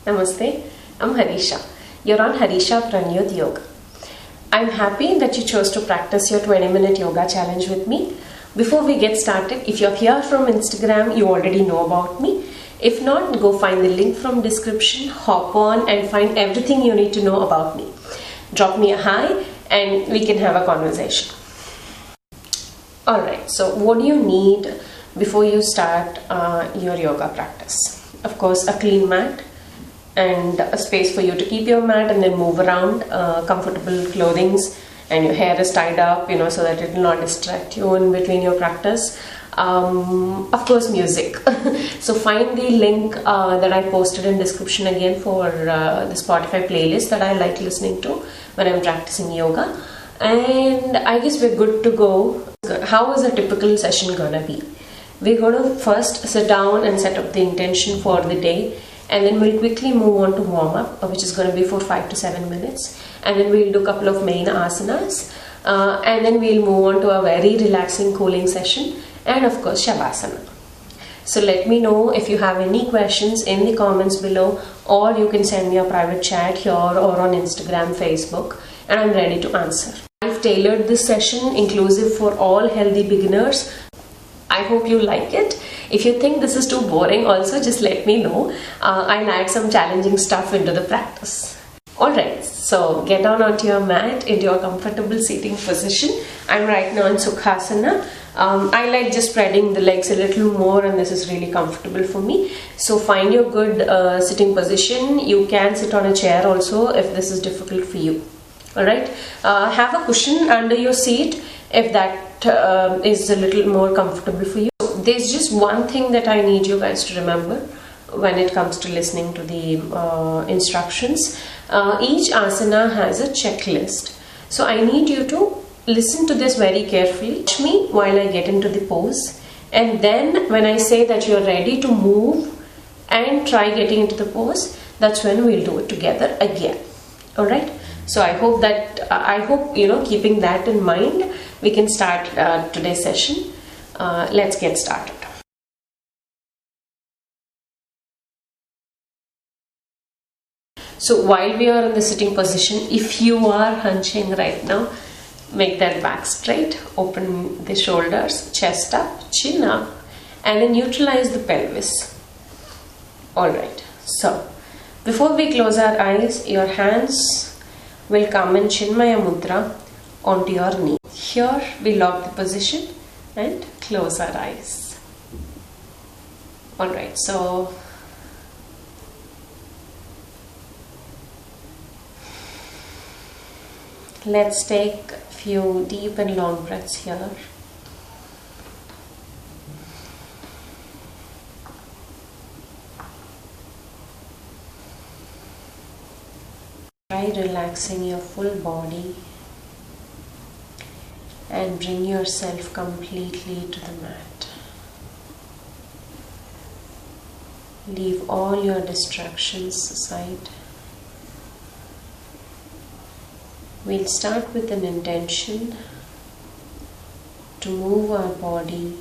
Namaste, I'm Harisha. You're on Harisha Pranyut Yoga. I'm happy that you chose to practice your 20-minute yoga challenge with me. Before we get started, if you're here from Instagram, you already know about me. If not, go find the link from description, hop on and find everything you need to know about me. Drop me a hi and we can have a conversation. Alright, so what do you need before you start your yoga practice? Of course, a clean mat and a space for you to keep your mat and then move around, comfortable clothings, and your hair is tied up, so that it will not distract you in between your practice. Of course, music. So find the link that I posted in description again for the Spotify playlist that I like listening to when I'm practicing yoga. And I guess we're good to go. How is a typical session gonna be? We're gonna first sit down and set up the intention for the day, and then we'll quickly move on to warm up, which is going to be for 5 to 7 minutes, and then we'll do a couple of main asanas, and then we'll move on to a very relaxing cooling session, and of course shavasana. So let me know if you have any questions in the comments below, or you can send me a private chat here or on Instagram, Facebook, and I'm ready to answer. I've tailored this session inclusive for all healthy beginners. I hope you like it. If you think this is too boring also, just let me know. I'll add some challenging stuff into the practice. Alright, so get down onto your mat into your comfortable seating position. I'm right now in Sukhasana. I like just spreading the legs a little more, and this is really comfortable for me. So find your good sitting position. You can sit on a chair also if this is difficult for you. Alright, have a cushion under your seat if that is a little more comfortable for you. There's just one thing that I need you guys to remember when it comes to listening to the instructions. Each asana has a checklist. So I need you to listen to this very carefully. Watch me while I get into the pose. And then when I say that you're ready to move and try getting into the pose, that's when we'll do it together again. Alright? So I hope keeping that in mind, we can start today's session. Let's get started. So while we are in the sitting position, if you are hunching right now, make that back straight, open the shoulders, chest up, chin up, and then neutralize the pelvis. Alright, so before we close our eyes, your hands will come in Chinmaya Mudra onto your knee. Here we lock the position and close our eyes. Alright, so let's take a few deep and long breaths here. Try relaxing your full body and bring yourself completely to the mat. Leave all your distractions aside. We'll start with an intention to move our body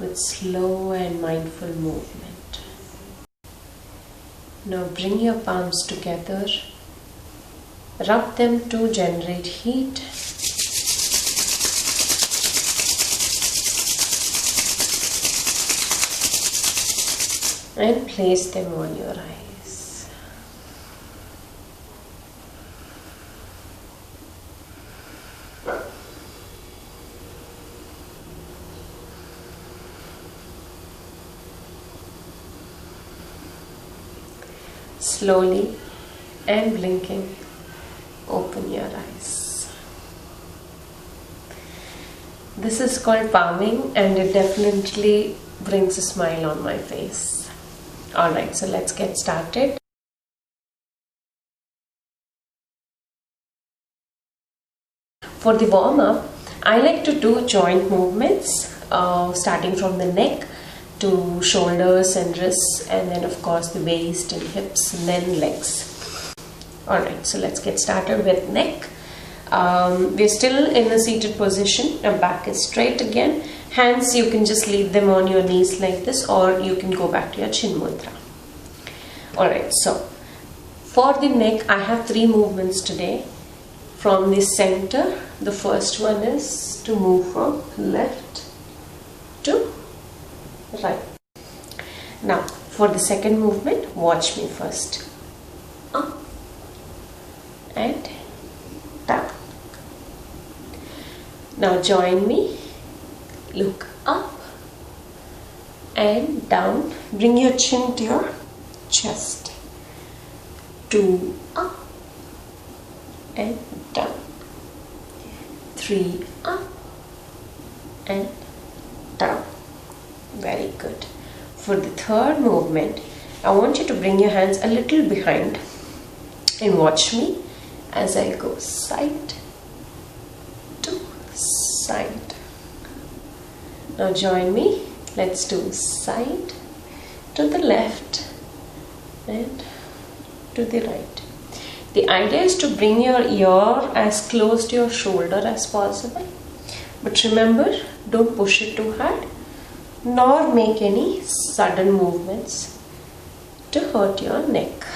with slow and mindful movement. Now bring your palms together, rub them to generate heat. And place them on your eyes. Slowly and blinking, open your eyes. This is called palming, and it definitely brings a smile on my face. Alright, so let's get started. For the warm-up, I like to do joint movements, starting from the neck to shoulders and wrists, and then of course the waist and hips, and then legs. Alright, so let's get started with neck. We're still in a seated position. Our back is straight again. Hands, you can just leave them on your knees like this, or you can go back to your chin mudra. Alright, so for the neck I have 3 movements today. From the center, the first one is to move from left to right. Now for the second movement, watch me first. Up and down. Now join me. Look up and down. Bring your chin to your chest. 2 up and down. 3 up and down. Very good. For the third movement, I want you to bring your hands a little behind and watch me as I go side to side. Now join me. Let's do side to the left and to the right. The idea is to bring your ear as close to your shoulder as possible. But remember, don't push it too hard, nor make any sudden movements to hurt your neck.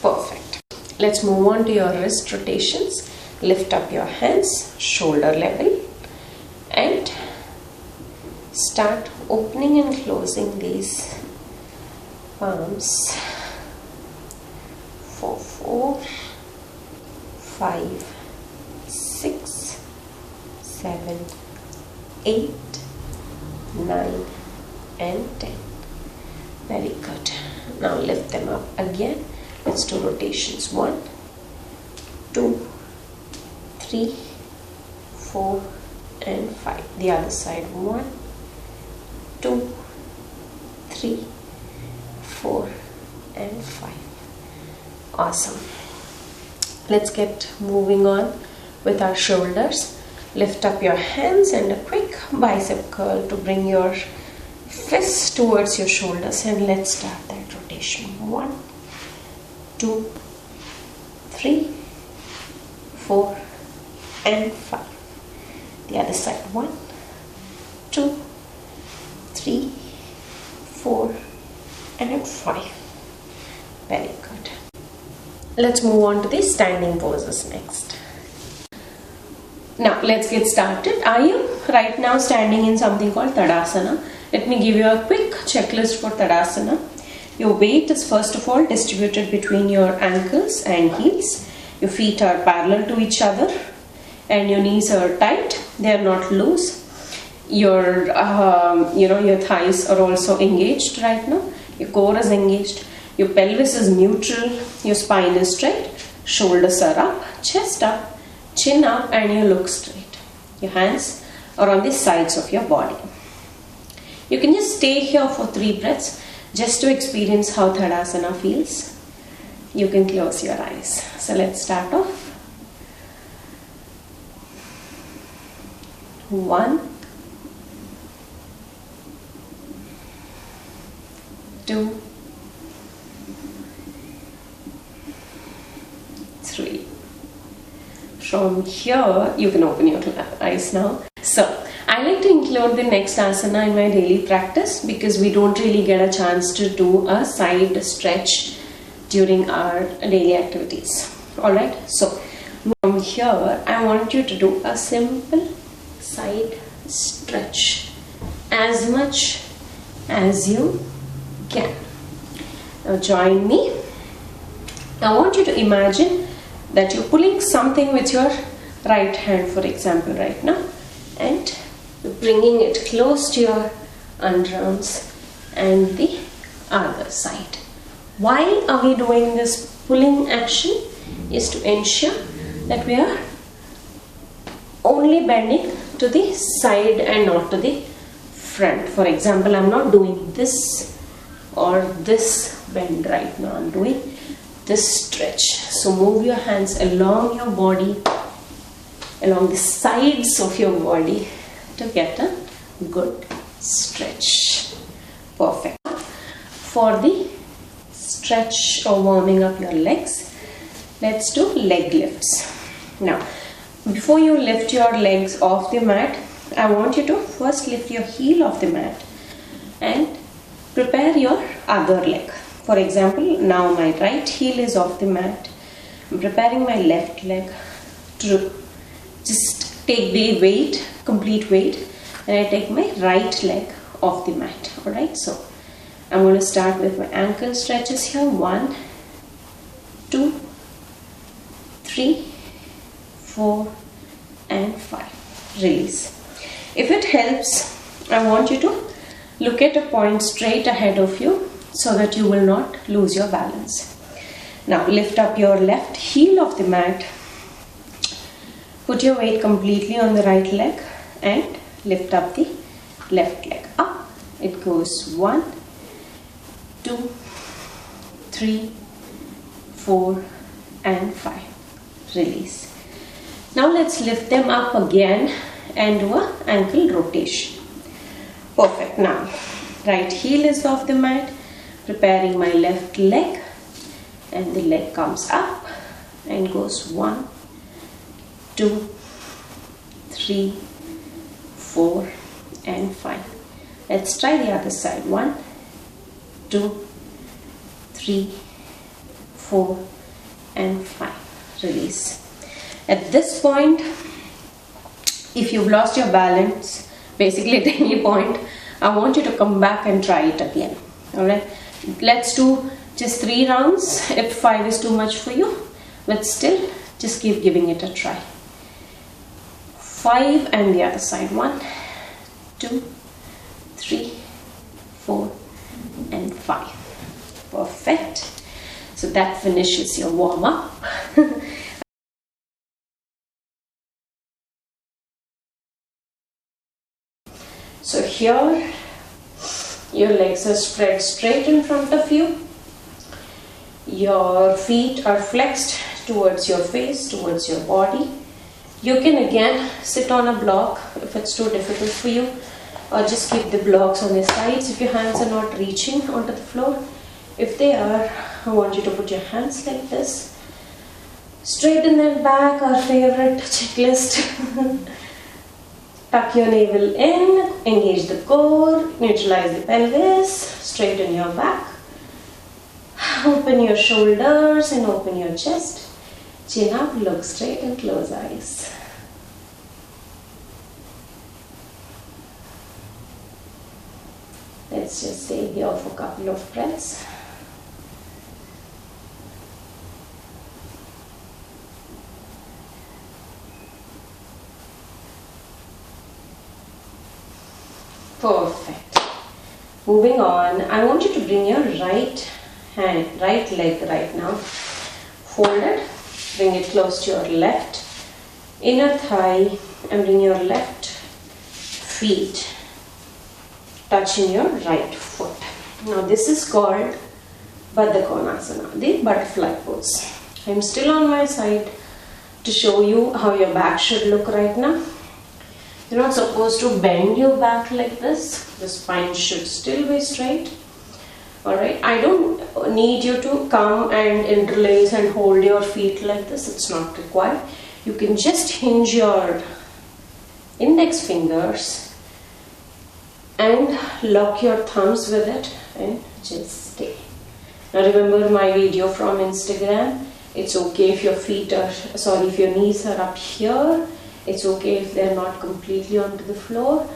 Perfect. Let's move on to your wrist rotations. Lift up your hands, shoulder level, and start opening and closing these palms for 4, 5, 6, 7, 8, 9 and 10. Very good. Now lift them up again. Let's do rotations. 1, 2, 3, 4 and 5. The other side. 1, 2, 3, 4 and 5. Awesome. Let's get moving on with our shoulders. Lift up your hands and a quick bicep curl to bring your fists towards your shoulders, and let's start that rotation. 1, 2, 3, 4 and 5. The other side. 1, 2, 3, 4 and 5. Very good. Let's move on to the standing poses next. Now let's get started. Are you right now standing in something called Tadasana? Let me give you a quick checklist for Tadasana. Your weight is first of all distributed between your ankles and heels. Your feet are parallel to each other and your knees are tight. They are not loose. Your your thighs are also engaged right now. Your core is engaged. Your pelvis is neutral. Your spine is straight. Shoulders are up, chest up, chin up, and you look straight. Your hands are on the sides of your body. You can just stay here for 3 breaths just to experience how Tadasana feels. You can close your eyes. So let's start off. 1, 2, 3. From here, you can open your eyes now. So, I like to include the next asana in my daily practice because we don't really get a chance to do a side stretch during our daily activities. Alright, so from here, I want you to do a simple side stretch as much as you can. Now join me. I want you to imagine that you're pulling something with your right hand, for example, right now, and bringing it close to your underarms and the other side. Why are we doing this pulling action? Is to ensure that we are only bending to the side and not to the front. For example, I'm not doing this or this bend right now. I'm doing this stretch. So move your hands along your body, along the sides of your body to get a good stretch. Perfect. For the stretch or warming up your legs, let's do leg lifts. Now, before you lift your legs off the mat, I want you to first lift your heel off the mat and prepare your other leg. for example, now my right heel is off the mat. I'm preparing my left leg to just take the weight, complete weight, and I take my right leg off the mat. Alright, so I'm going to start with my ankle stretches here. 1, 2, 3, 4 and 5. Release. If it helps, I want you to look at a point straight ahead of you so that you will not lose your balance. Now lift up your left heel off the mat. Put your weight completely on the right leg and lift up the left leg. Up. It goes 1, 2, 3, 4 and 5. Release. Now let's lift them up again and do an ankle rotation. Perfect. Now right heel is off the mat, preparing my left leg, and the leg comes up and goes 1, 2, 3, 4 and 5. Let's try the other side. 1, 2, 3, 4 and 5. Release. At this point, if you've lost your balance, basically at any point, I want you to come back and try it again. Alright, let's do just 3 rounds. If 5 is too much for you, but still just keep giving it a try. 5 and the other side. 1, 2, 3, 4 and 5. Perfect. So that finishes your warm-up. So here your legs are spread straight in front of you. Your feet are flexed towards your face, towards your body. You can again sit on a block if it's too difficult for you, or just keep the blocks on the sides if your hands are not reaching onto the floor. If they are, I want you to put your hands like this. Straighten them back, our favorite checklist. Tuck your navel in, engage the core, neutralize the pelvis, straighten your back. Open your shoulders and open your chest. Chin up, look straight and close eyes. Let's just stay here for a couple of breaths. Perfect. Moving on, I want you to bring your right leg right now. Fold it, bring it close to your left inner thigh and bring your left feet touching your right foot. Now this is called Baddha-Konasana, the butterfly pose. I'm still on my side to show you how your back should look right now. You're not supposed to bend your back like this. The spine should still be straight. Alright, I don't need you to come and interlace and hold your feet like this. It's not required. You can just hinge your index fingers and lock your thumbs with it and just stay. Now remember my video from Instagram. It's okay if your if your knees are up here. It's okay if they're not completely onto the floor.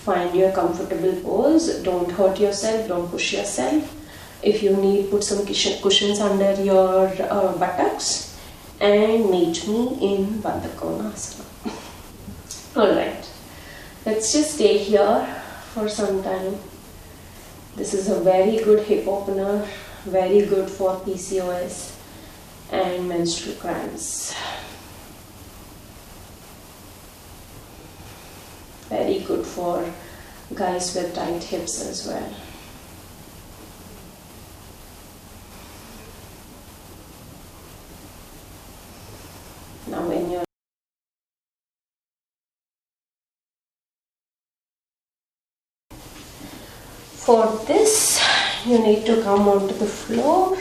Find your comfortable pose. Don't hurt yourself. Don't push yourself. If you need, put some cushions under your buttocks and meet me in Baddha-Konasana. Alright, let's just stay here for some time. This is a very good hip opener, very good for PCOS and menstrual cramps. Very good for guys with tight hips as well. Now when you're for this, you need to come onto the floor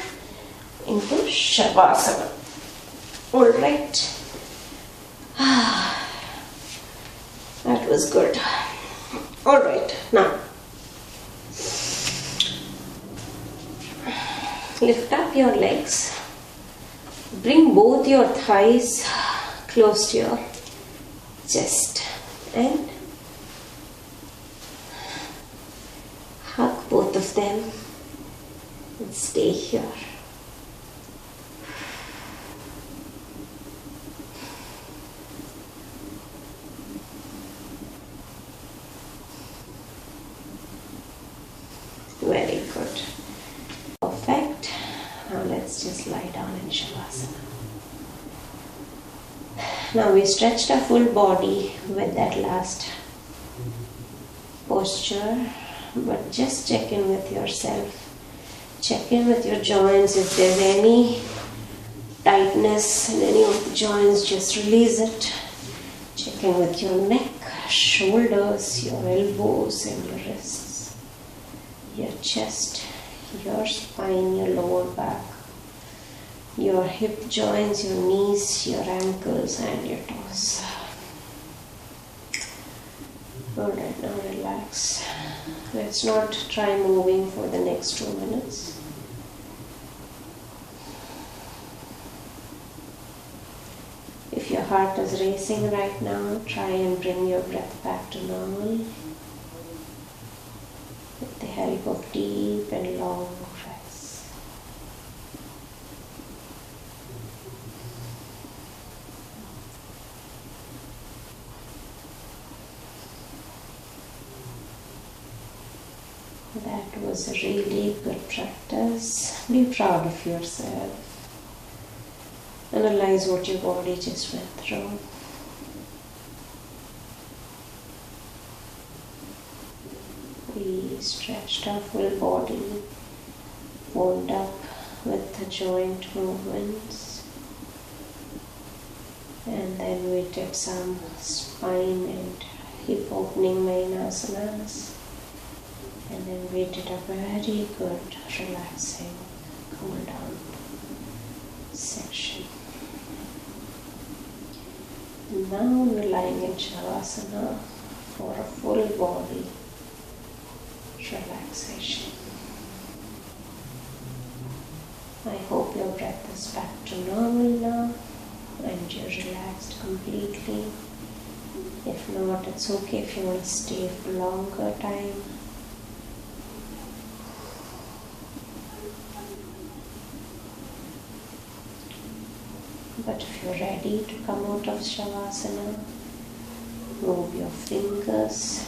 into shavasana. Alright. That was good. Alright, now Lift up your legs. Bring both your thighs close to your chest and hug both of them and stay here. Very good. Perfect. Now let's just lie down in shavasana. Now we stretched our full body with that last posture, but just check in with yourself. Check in with your joints. If there's any tightness in any of the joints, just release it. Check in with your neck, shoulders, your elbows and your wrists, your chest, your spine, your lower back, your hip joints, your knees, your ankles and your toes. Alright, now relax. Let's not try moving for the next 2 minutes. If your heart is racing right now, try and bring your breath back to normal with the help of deep and long breaths. That was a really good practice. Be proud of yourself. Analyze what your body just went through. We stretched our full body, warmed up with the joint movements, and then we did some spine and hip opening main asanas, and then we did a very good relaxing cool down section. Now we're lying in shavasana for a full body relaxation. I hope your breath is back to normal now and you're relaxed completely. If not, it's okay if you want to stay for longer time. But if you're ready to come out of shavasana, move your fingers,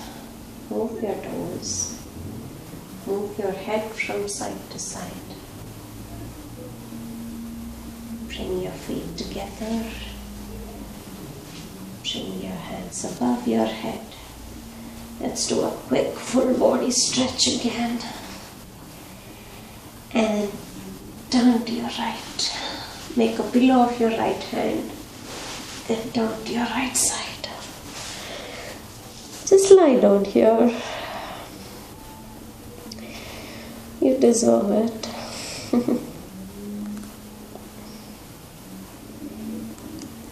move your toes, move your head from side to side. Bring your feet together. Bring your hands above your head. Let's do a quick full body stretch again. And turn to your right. Make a pillow of your right hand. Then turn to your right side. Just lie down here. You deserve it.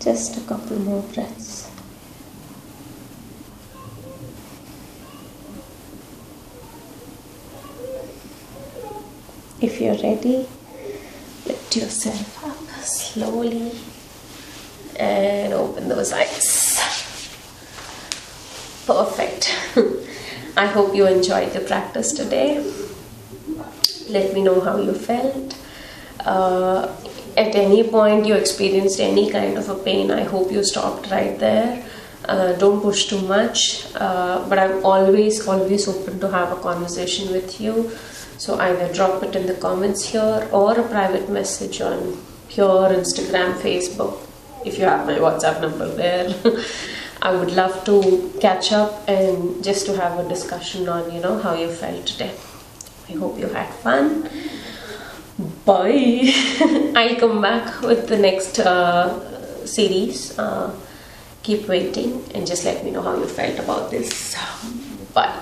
Just a couple more breaths. If you're ready, lift yourself up slowly and open those eyes. Perfect. I hope you enjoyed the practice today. Let me know how you felt. At any point you experienced any kind of a pain, I hope you stopped right there. Don't push too much, but I'm always open to have a conversation with you. So either drop it in the comments here or a private message on here, Instagram, Facebook, if you have my WhatsApp number there. I would love to catch up and just to have a discussion on, how you felt today. I hope you had fun. Bye. I'll come back with the next series. Keep waiting and just let me know how you felt about this. Bye.